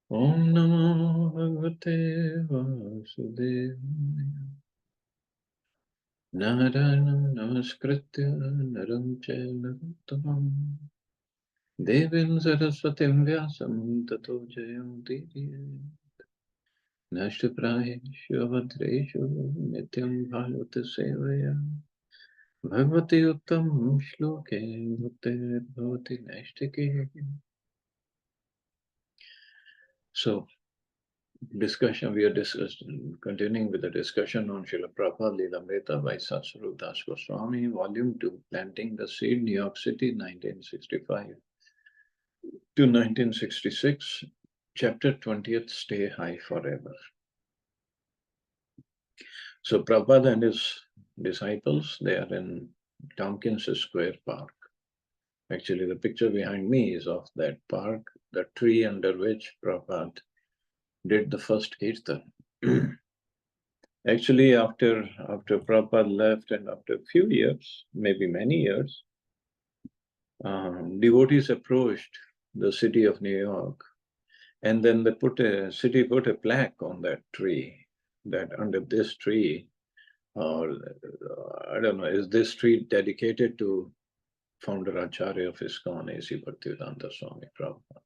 Om Namo Bhagavate Vasudevaya. Naranam Namaskritya Naram Chaiva Narottamam Devim Saraswatim Vyasam Tato Jayam Tiriyat Nashtaprayeshu Avadreshu Nityam Bhagavata Sevaya Bhagavati Uttam Shloke Bhaktir Bhavati Nashtike. So, discussion, we are continuing with the discussion on Srila Prabhupada Lilamrita by Satsvarup Das Goswami, Volume 2, Planting the Seed, New York City, 1965 to 1966, Chapter 20th, Stay High Forever. So Prabhupada and his disciples, they are in Tompkins Square Park. Actually, the picture behind me is of that park, the tree under which Prabhupada did the first kirtan. Actually, after Prabhupada left and after a few years, maybe many years, devotees approached the city of New York, and then they put a plaque on that tree, that under this tree, or I don't know, is this tree dedicated to founder Acharya of ISKCON, A.C. Bhaktivedanta Swami Prabhupada.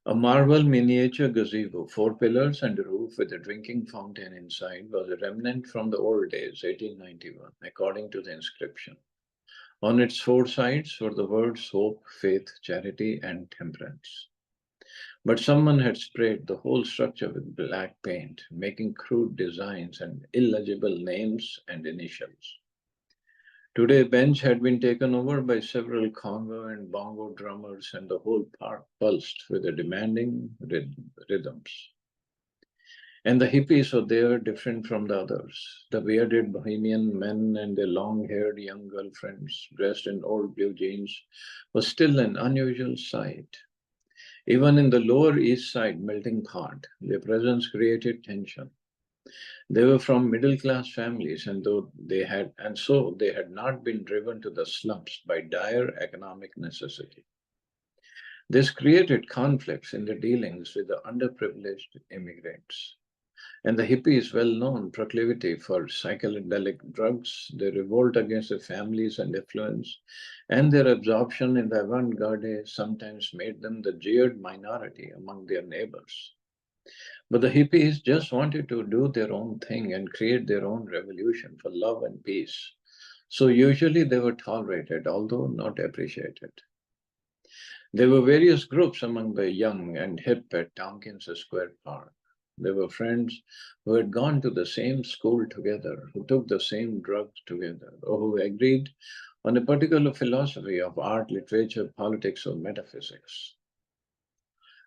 A marble miniature gazebo, 4 pillars and a roof with a drinking fountain inside, was a remnant from the old days, 1891, according to the inscription. On its 4 sides were the words hope, faith, charity, and temperance. But someone had sprayed the whole structure with black paint, making crude designs and illegible names and initials. Today, bench had been taken over by several congo and bongo drummers, and the whole park pulsed with the demanding rhythms. And the hippies were there, different from the others. The bearded bohemian men and their long-haired young girlfriends, dressed in old blue jeans, was still an unusual sight. Even in the Lower East Side melting pot, their presence created tension. They were from middle-class families, and so they had not been driven to the slums by dire economic necessity. This created conflicts in the dealings with the underprivileged immigrants. And the hippies' well-known proclivity for psychedelic drugs, their revolt against their families and affluence, and their absorption in the avant-garde sometimes made them the jeered minority among their neighbors. But the hippies just wanted to do their own thing and create their own revolution for love and peace. So usually they were tolerated, although not appreciated. There were various groups among the young and hip at Tompkins Square Park. There were friends who had gone to the same school together, who took the same drugs together, or who agreed on a particular philosophy of art, literature, politics, or metaphysics.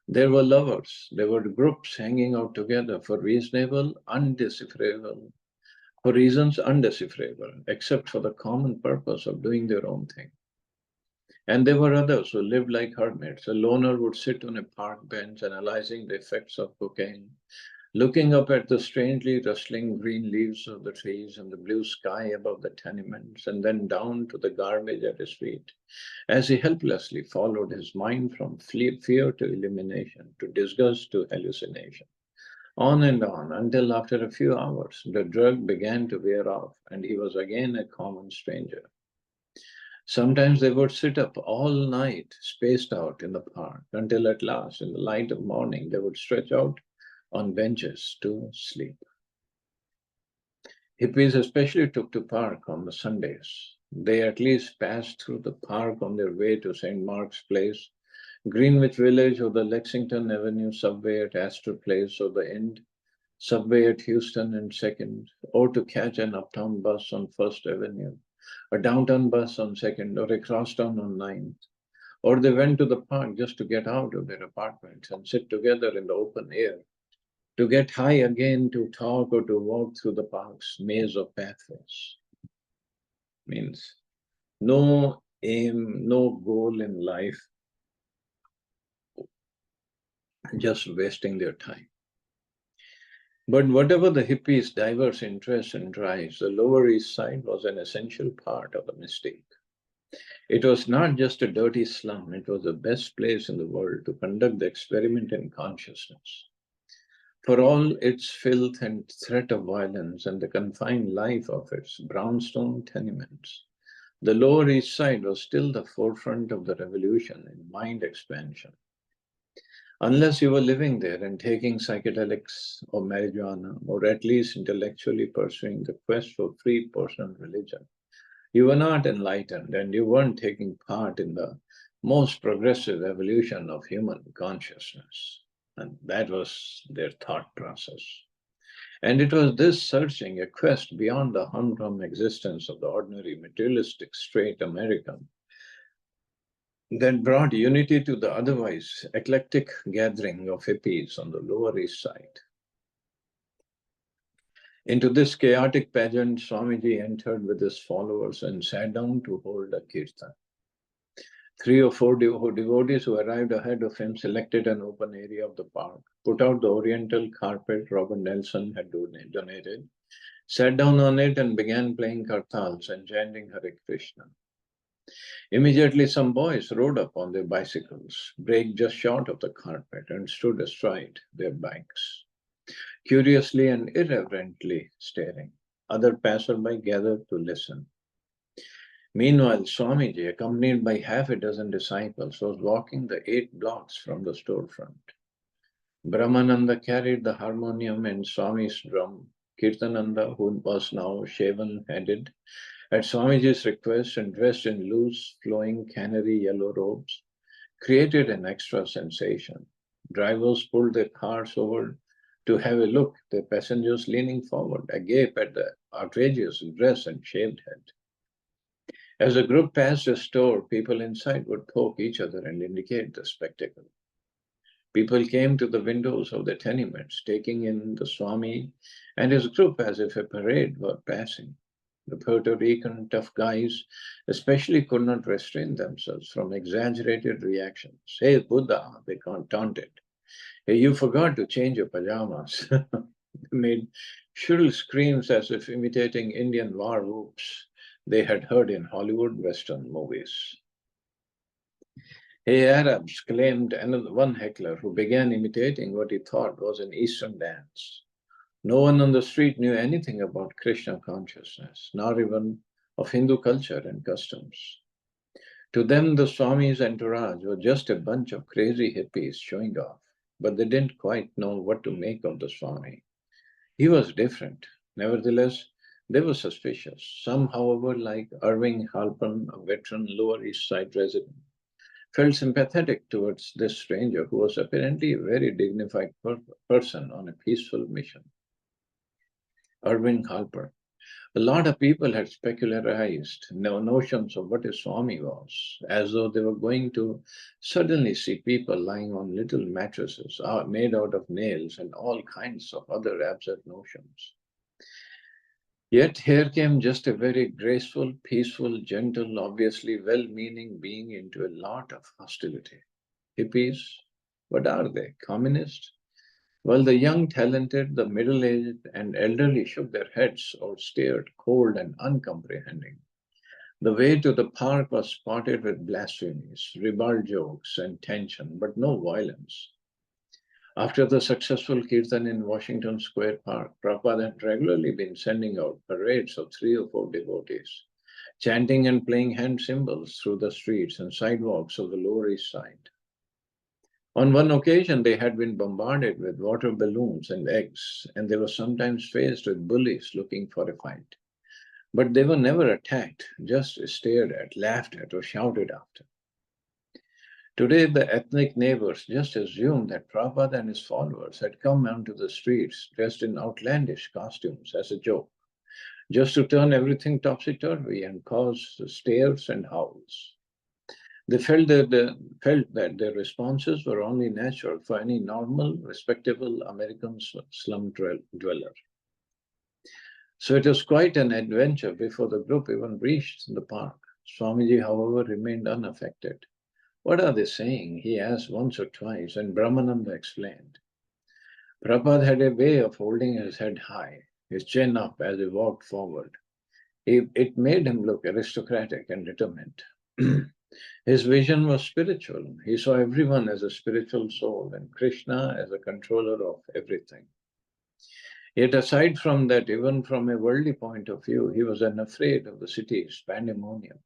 There were lovers, there were groups hanging out together for reasons undecipherable, except for the common purpose of doing their own thing. And there were others who lived like hermits. A loner would sit on a park bench analyzing the effects of cocaine, looking up at the strangely rustling green leaves of the trees and the blue sky above the tenements, and then down to the garbage at his feet, as he helplessly followed his mind from fear to illumination, to disgust to hallucination. On and on, until after a few hours, the drug began to wear off, and he was again a common stranger. Sometimes they would sit up all night, spaced out in the park, until at last, in the light of morning, they would stretch out on benches to sleep. Hippies especially took to park on the Sundays. They at least passed through the park on their way to St. Mark's Place, Greenwich Village, or the Lexington Avenue subway at Astor Place, or the End subway at Houston and 2nd, or to catch an uptown bus on 1st Avenue, a downtown bus on 2nd, or a crosstown on 9th. Or they went to the park just to get out of their apartments and sit together in the open air, to get high again, to talk, or to walk through the park's maze of pathways. Means no aim, no goal in life, just wasting their time. But whatever the hippies' diverse interests and drives, the Lower East Side was an essential part of the mystique. It was not just a dirty slum, it was the best place in the world to conduct the experiment in consciousness. For all its filth and threat of violence and the confined life of its brownstone tenements, the Lower East Side was still the forefront of the revolution in mind expansion. Unless you were living there and taking psychedelics or marijuana, or at least intellectually pursuing the quest for free personal religion, you were not enlightened and you weren't taking part in the most progressive evolution of human consciousness. And that was their thought process. And it was this searching, a quest beyond the humdrum existence of the ordinary materialistic straight American, that brought unity to the otherwise eclectic gathering of hippies on the Lower East Side. Into this chaotic pageant, Swamiji entered with his followers and sat down to hold a kirtan. 3 or 4 devotees who arrived ahead of him selected an open area of the park, put out the oriental carpet Robert Nelson had donated, sat down on it and began playing kartals and chanting Hare Krishna. Immediately some boys rode up on their bicycles, braked just short of the carpet and stood astride their bikes, curiously and irreverently staring. Other passersby gathered to listen. Meanwhile, Swamiji, accompanied by half a dozen disciples, was walking the 8 blocks from the storefront. Brahmananda carried the harmonium and Swami's drum. Kirtananda, who was now shaven-headed, at Swamiji's request and dressed in loose, flowing canary yellow robes, created an extra sensation. Drivers pulled their cars over to have a look, their passengers leaning forward, agape at the outrageous dress and shaved head. As the group passed a store, people inside would poke each other and indicate the spectacle. People came to the windows of the tenements, taking in the Swami and his group as if a parade were passing. The Puerto Rican tough guys especially could not restrain themselves from exaggerated reactions. Hey, Buddha, they taunted. Hey, you forgot to change your pajamas. They made shrill screams as if imitating Indian war whoops they had heard in Hollywood Western movies. Hey, Arabs, claimed one heckler who began imitating what he thought was an Eastern dance. No one on the street knew anything about Krishna consciousness, nor even of Hindu culture and customs. To them, the Swami's entourage were just a bunch of crazy hippies showing off, but they didn't quite know what to make of the Swami. He was different. Nevertheless, they were suspicious. Some, however, like Irving Halpern, a veteran Lower East Side resident, felt sympathetic towards this stranger who was apparently a very dignified person on a peaceful mission. Irving Halpern. A lot of people had specularized notions of what a Swami was, as though they were going to suddenly see people lying on little mattresses made out of nails and all kinds of other absurd notions. Yet here came just a very graceful, peaceful, gentle, obviously well-meaning being into a lot of hostility. Hippies? What are they? Communists? Well, the young, talented, the middle-aged, and elderly shook their heads or stared, cold and uncomprehending. The way to the park was spotted with blasphemies, ribald jokes, and tension, but no violence. After the successful kirtan in Washington Square Park, Prabhupada had regularly been sending out parades of 3 or 4 devotees, chanting and playing hand cymbals through the streets and sidewalks of the Lower East Side. On one occasion, they had been bombarded with water balloons and eggs, and they were sometimes faced with bullies looking for a fight. But they were never attacked, just stared at, laughed at, or shouted after. Today, the ethnic neighbors just assumed that Prabhupada and his followers had come onto the streets dressed in outlandish costumes as a joke, just to turn everything topsy-turvy and cause stares and howls. They felt that their responses were only natural for any normal, respectable American slum dweller. So it was quite an adventure before the group even reached the park. Swamiji, however, remained unaffected. What are they saying? He asked once or twice, and Brahmananda explained. Prabhupada had a way of holding his head high, his chin up as he walked forward. It made him look aristocratic and determined. His vision was spiritual. He saw everyone as a spiritual soul and Krishna as a controller of everything. Yet aside from that, even from a worldly point of view, he was unafraid of the city's pandemonium.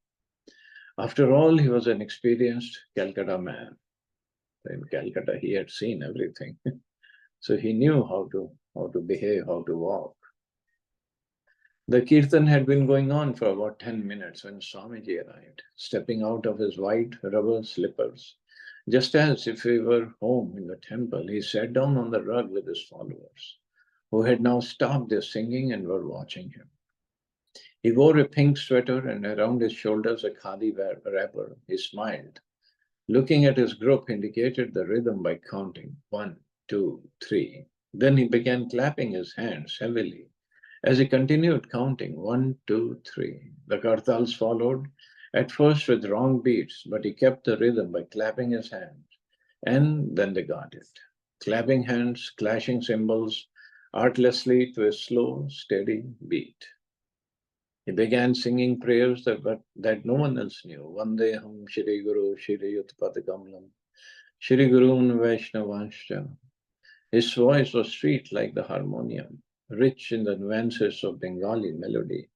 After all, he was an experienced Calcutta man. In Calcutta, he had seen everything. So he knew how to behave, how to walk. The kirtan had been going on for about 10 minutes when Swamiji arrived, stepping out of his white rubber slippers. Just as if he were home in the temple, he sat down on the rug with his followers, who had now stopped their singing and were watching him. He wore a pink sweater and around his shoulders a khadi wrapper. He smiled. Looking at his group indicated the rhythm by counting 1, 2, 3. Then he began clapping his hands heavily. As he continued counting 1, 2, 3, the kartals followed, at first with wrong beats, but he kept the rhythm by clapping his hands. And then they got it. Clapping hands, clashing cymbals, artlessly to a slow, steady beat. He began singing prayers that no one else knew. Vandeham Shri Guru Shri Utpadagamlam Shri Gurun Vaishnavascha. His voice was sweet like the harmonium, rich in the nuances of Bengali melody.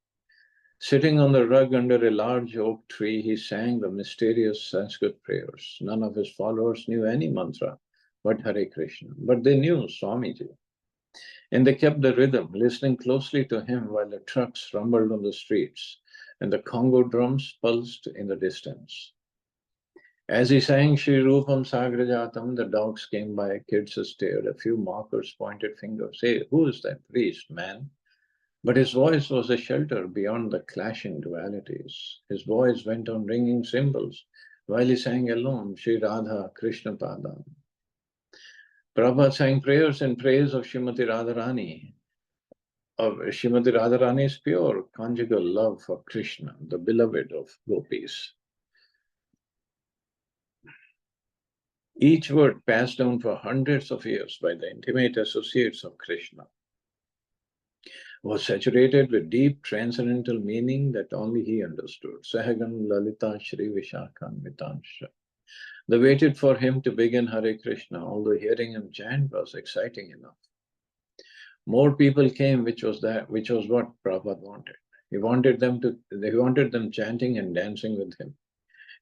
Sitting on the rug under a large oak tree, he sang the mysterious Sanskrit prayers. None of his followers knew any mantra but Hare Krishna, but they knew Swamiji. And they kept the rhythm, listening closely to him while the trucks rumbled on the streets and the Congo drums pulsed in the distance. As he sang Shri Rupam Sagrajatam, the dogs came by, kids stared, a few mockers pointed fingers. Hey, who is that priest, man? But his voice was a shelter beyond the clashing dualities. His voice went on ringing cymbals while he sang alone, Shri Radha Krishna Pada. Prabhupada sang prayers in praise of Srimati Radharani, of Srimati Radharani's pure conjugal love for Krishna, the beloved of gopis. Each word passed down for hundreds of years by the intimate associates of Krishna was saturated with deep transcendental meaning that only he understood. Sahagam Lalita Shri Vishakhan Mitansha. They waited for him to begin Hare Krishna, although hearing him chant was exciting enough. More people came, which was what Prabhupada wanted. He wanted them chanting and dancing with him.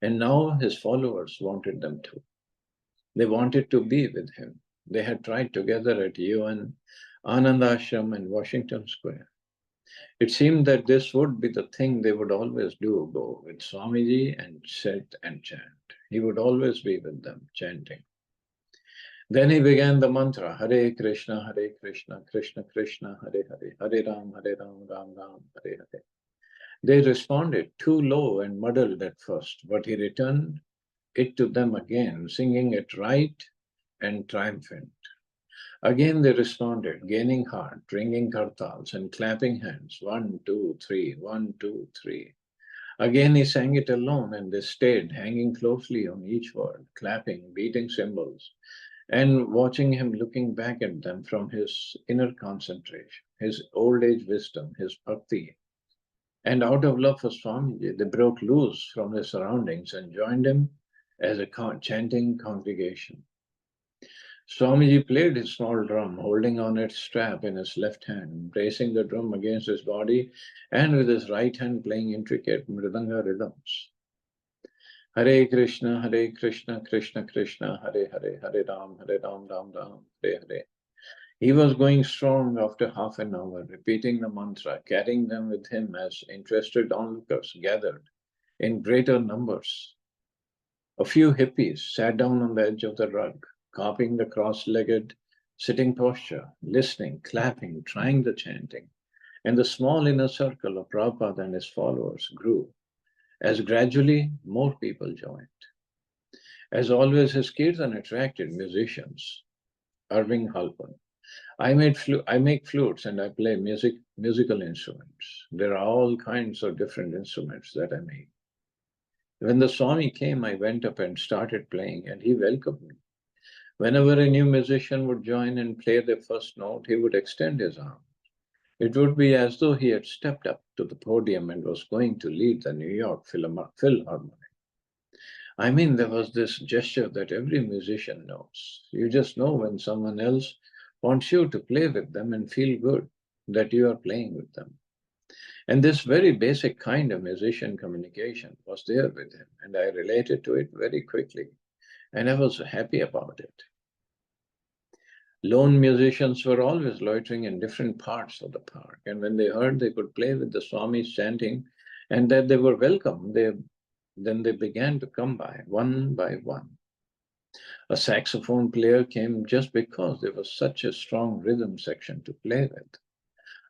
And now his followers wanted them too. They wanted to be with him. They had tried together at UN, Anand Ashram, and Washington Square. It seemed that this would be the thing they would always do, go with Swamiji and sit and chant. He would always be with them, chanting. Then he began the mantra, Hare Krishna, Krishna Krishna, Hare Hare, Hare Ram, Ram Ram, Hare Hare. They responded too low and muddled at first, but he returned it to them again, singing it right and triumphant. Again they responded, gaining heart, ringing kartals and clapping hands. 1, 2, 3, 1, 2, 3. Again he sang it alone, and they stayed, hanging closely on each word, clapping, beating cymbals, and watching him, looking back at them from his inner concentration, his old age wisdom, his bhakti. And out of love for Swamiji, they broke loose from their surroundings and joined him as a chanting congregation. Swamiji played his small drum, holding on its strap in his left hand, bracing the drum against his body, and with his right hand playing intricate mridanga rhythms. Hare Krishna, Krishna Krishna, Hare Hare, Hare Ram, Ram Ram, Hare Hare. He was going strong after half an hour, repeating the mantra, carrying them with him as interested onlookers gathered in greater numbers. A few hippies sat down on the edge of the rug, copying the cross-legged sitting posture, listening, clapping, trying the chanting, and the small inner circle of Prabhupada and his followers grew, as gradually more people joined. As always, his kirtan attracted musicians. Irving Halpern. I make flutes and I play musical instruments. There are all kinds of different instruments that I make. When the Swami came, I went up and started playing, and he welcomed me. Whenever a new musician would join and play their first note, he would extend his arm. It would be as though he had stepped up to the podium and was going to lead the New York Philharmonic. I mean, there was this gesture that every musician knows. You just know when someone else wants you to play with them and feel good that you are playing with them. And this very basic kind of musician communication was there with him, and I related to it very quickly, and I was happy about it. Lone musicians were always loitering in different parts of the park, and when they heard they could play with the Swamis chanting and that they were welcome, then they began to come by one. A saxophone player came just because there was such a strong rhythm section to play with.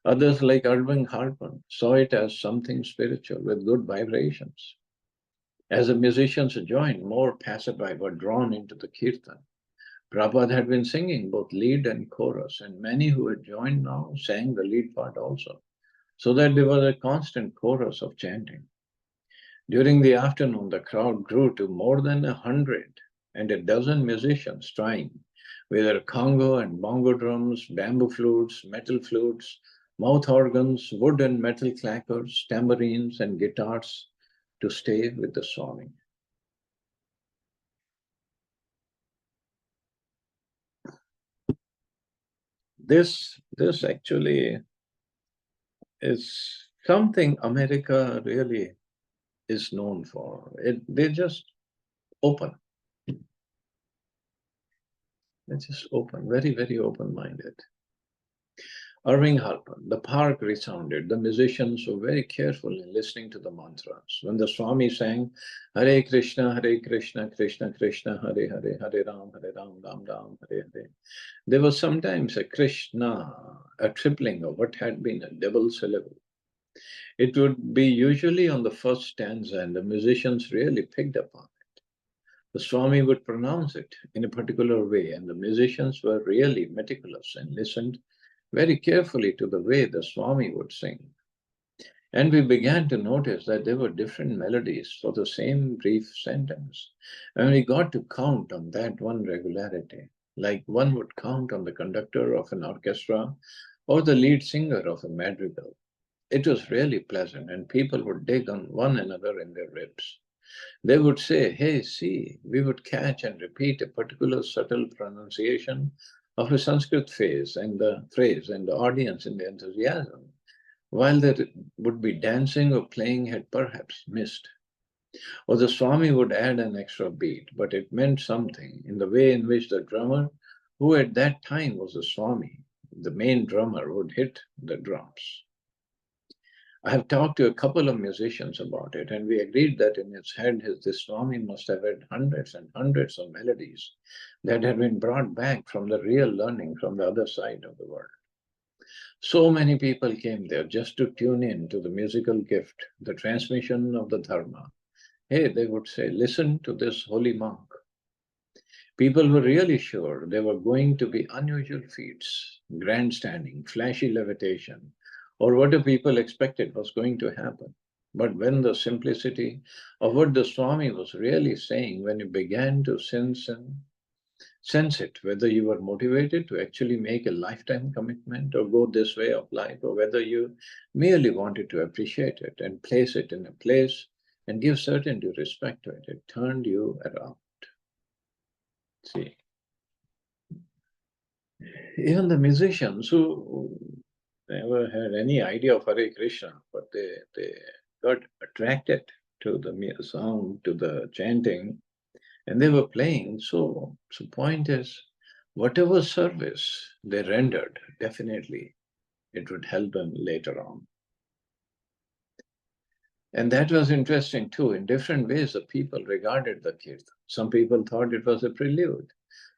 Others, like Irving Harper, saw it as something spiritual with good vibrations. As the musicians joined, more passerby were drawn into the kirtan. Prabhupada had been singing both lead and chorus, and many who had joined now sang the lead part also, so that there was a constant chorus of chanting. During the afternoon, the crowd grew to more than 100, and a dozen musicians trying, with their congo and bongo drums, bamboo flutes, metal flutes, mouth organs, wood and metal clackers, tambourines, and guitars to stay with the Swami. This actually is something America really is known for. They're just open. They're just open, very, very open-minded. Irving Harper, the park resounded. The musicians were very careful in listening to the mantras. When the Swami sang, Hare Krishna, Krishna Krishna, Hare Hare, Hare Ram, Ram Ram, Hare Hare. There was sometimes a Krishna, a tripling of what had been a double syllable. It would be usually on the first stanza, and the musicians really picked up on it. The Swami would pronounce it in a particular way, and the musicians were really meticulous and listened very carefully to the way the Swami would sing. And we began to notice that there were different melodies for the same brief sentence. And we got to count on that one regularity, like one would count on the conductor of an orchestra or the lead singer of a madrigal. It was really pleasant, and people would dig on one another in their ribs. They would say, hey, see, we would catch and repeat a particular subtle pronunciation of a Sanskrit phrase, and the audience in the enthusiasm, while they would be dancing or playing, had perhaps missed. Or the Swami would add an extra beat, but it meant something in the way in which the drummer, who at that time was the Swami, the main drummer, would hit the drums. I have talked to a couple of musicians about it, and we agreed that in its head, this Swami must have had hundreds and hundreds of melodies that had been brought back from the real learning from the other side of the world. So many people came there just to tune in to the musical gift, the transmission of the Dharma. Hey, they would say, listen to this holy monk. People were really sure there were going to be unusual feats, grandstanding, flashy levitation, or what the people expected was going to happen. But when the simplicity of what the Swami was really saying, when you began to sense it, whether you were motivated to actually make a lifetime commitment or go this way of life, or whether you merely wanted to appreciate it and place it in a place and give certain due respect to it, it turned you around. See, even the musicians who never had any idea of Hare Krishna, but they got attracted to the sound, to the chanting, and they were playing. So point is, whatever service they rendered, definitely it would help them later on. And that was interesting too. In different ways, the people regarded the kirtan. Some people thought it was a prelude.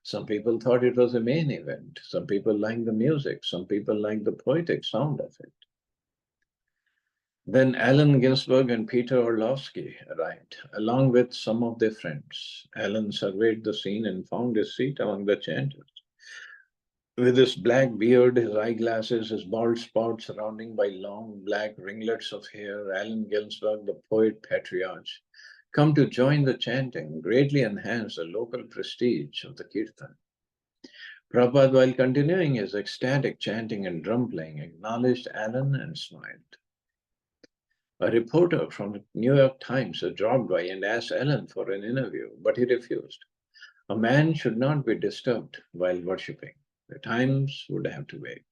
Some people thought it was a main event. Some people liked the music. Some people liked the poetic sound of it. Then Allen Ginsberg and Peter Orlovsky arrived, along with some of their friends. Allen surveyed the scene and found his seat among the chanters. With his black beard, his eyeglasses, his bald spot surrounding by long black ringlets of hair, Allen Ginsberg, the poet patriarch, come to join the chanting, greatly enhance the local prestige of the kirtan. Prabhupada, while continuing his ecstatic chanting and drum playing, acknowledged Allen and smiled. A reporter from the New York Times dropped by and asked Allen for an interview, but he refused. A man should not be disturbed while worshipping. The Times would have to wait.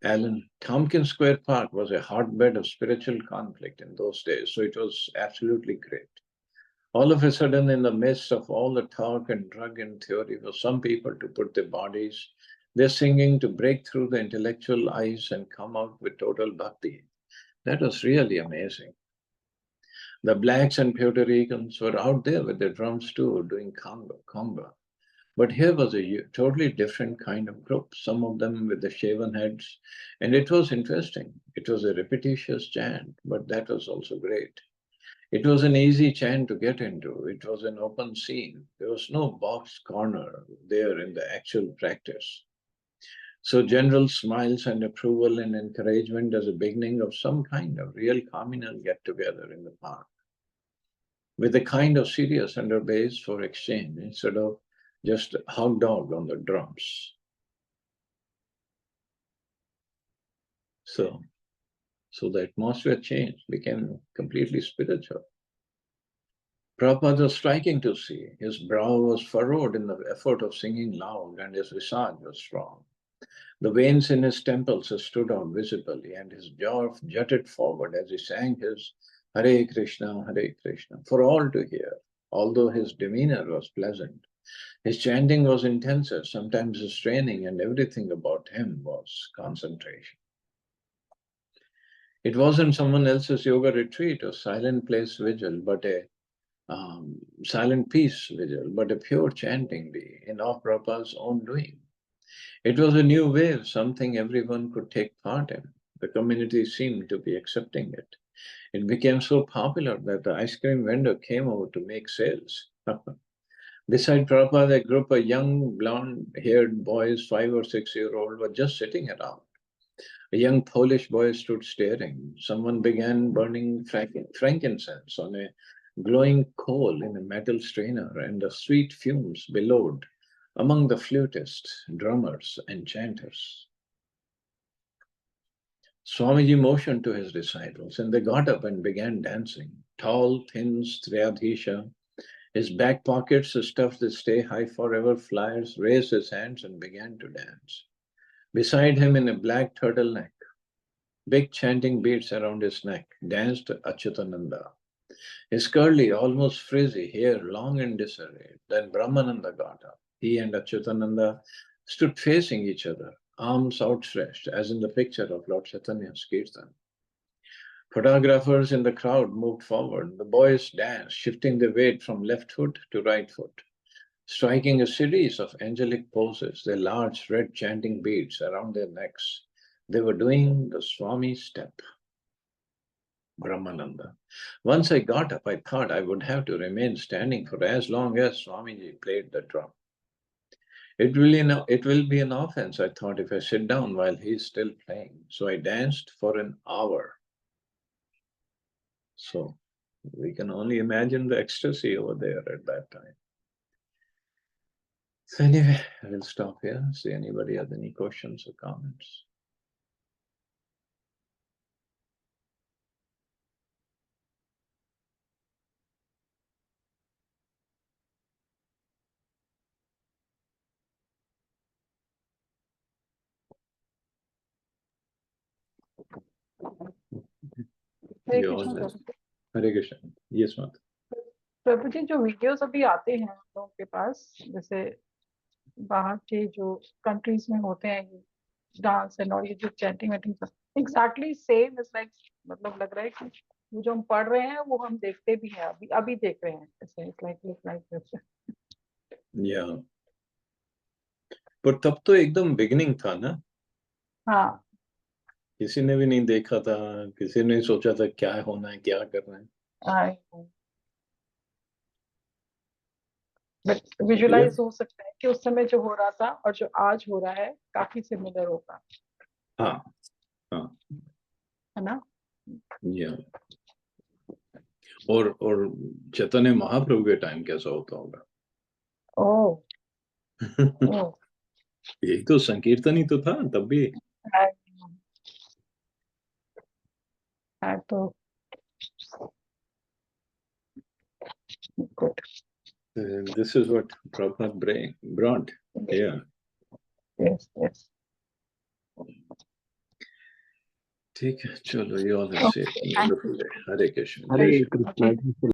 Allen, Tompkins Square Park was a hotbed of spiritual conflict in those days, so it was absolutely great. All of a sudden, in the midst of all the talk and drug and theory, for some people to put their bodies, their singing to break through the intellectual ice and come out with total bhakti. That was really amazing. The blacks and Puerto Ricans were out there with their drums too, doing conga. But here was a totally different kind of group, some of them with the shaven heads. And it was interesting. It was a repetitious chant, but that was also great. It was an easy chant to get into. It was an open scene. There was no box corner there in the actual practice. So general smiles and approval and encouragement as a beginning of some kind of real communal get-together in the park, with a kind of serious underbass for exchange instead of just hot dog on the drums. So the atmosphere changed, became completely spiritual. Prabhupada was striking to see. His brow was furrowed in the effort of singing loud, and his visage was strong. The veins in his temples stood out visibly, and his jaw jutted forward as he sang his Hare Krishna, for all to hear. Although his demeanor was pleasant, his chanting was intenser, sometimes straining, and everything about him was concentration. It wasn't someone else's yoga retreat or silent place vigil, but a silent peace vigil, but a pure chanting bee in of Prabhupada's own doing. It was a new wave, something everyone could take part in. The community seemed to be accepting it. It became so popular that the ice cream vendor came over to make sales. Beside Prabhupada, a group of young blonde-haired boys, 5 or 6-year-old, were just sitting around. A young Polish boy stood staring. Someone began burning frankincense on a glowing coal in a metal strainer, and the sweet fumes billowed among the flutists, drummers, and chanters. Swamiji motioned to his disciples, and they got up and began dancing. Tall, thin Striyadhisha, his back pockets stuffed with stay high forever flyers, raised his hands and began to dance. Beside him, in a black turtleneck, big chanting beads around his neck, danced Achyutananda. His curly, almost frizzy hair, long and disarrayed. Then Brahmananda got up. He and Achyutananda stood facing each other, arms outstretched, as in the picture of Lord Chaitanya's Kirtan. Photographers in the crowd moved forward. The boys danced, shifting their weight from left foot to right foot, striking a series of angelic poses, their large red chanting beads around their necks. They were doing the Swami step. Brahmananda. Once I got up, I thought I would have to remain standing for as long as Swamiji played the drum. It will be an offense, I thought, if I sit down while he's still playing. So I danced for an hour. So we can only imagine the ecstasy over there at that time. So anyway, I will stop here. See anybody has any questions or comments. Hare Krishna Prabhu. Hare Krishna. Yes, Mata. प्रभु जी, जो videos अभी आते हैं हम लोगों के पास, जैसे बाहर के जो कंट्रीज में होते हैं डांस एंड और ये जो chanting waiting exactly same is like, मतलब लग रहा है कि वो जो हम पढ़ रहे हैं वो हम देखते भी हैं, अभी देख रहे हैं ऐसे, इट्स लाइक दिस। या पर तब तो एकदम बिगिनिंग था ना। हाँ, किसी ने भी नहीं देखा था, किसी ने सोचा था क्या होना है, क्या करना है। बट विजुअलाइज हो सकता है कि उस समय जो हो रहा था और जो आज हो रहा है काफी सिमिलर होगा। हाँ हाँ, है ना। या और चैतन्य महाप्रभु के टाइम कैसा होता होगा। ओह यही तो संकीर्तन ही तो था तब भी। है तो good. And this is what Prabhupada brought here. Yes, yes. ठीक है, चलो, you all have said Okay, thank wonderful day. Hare Krishna. Hare Jai Shri. Krishna.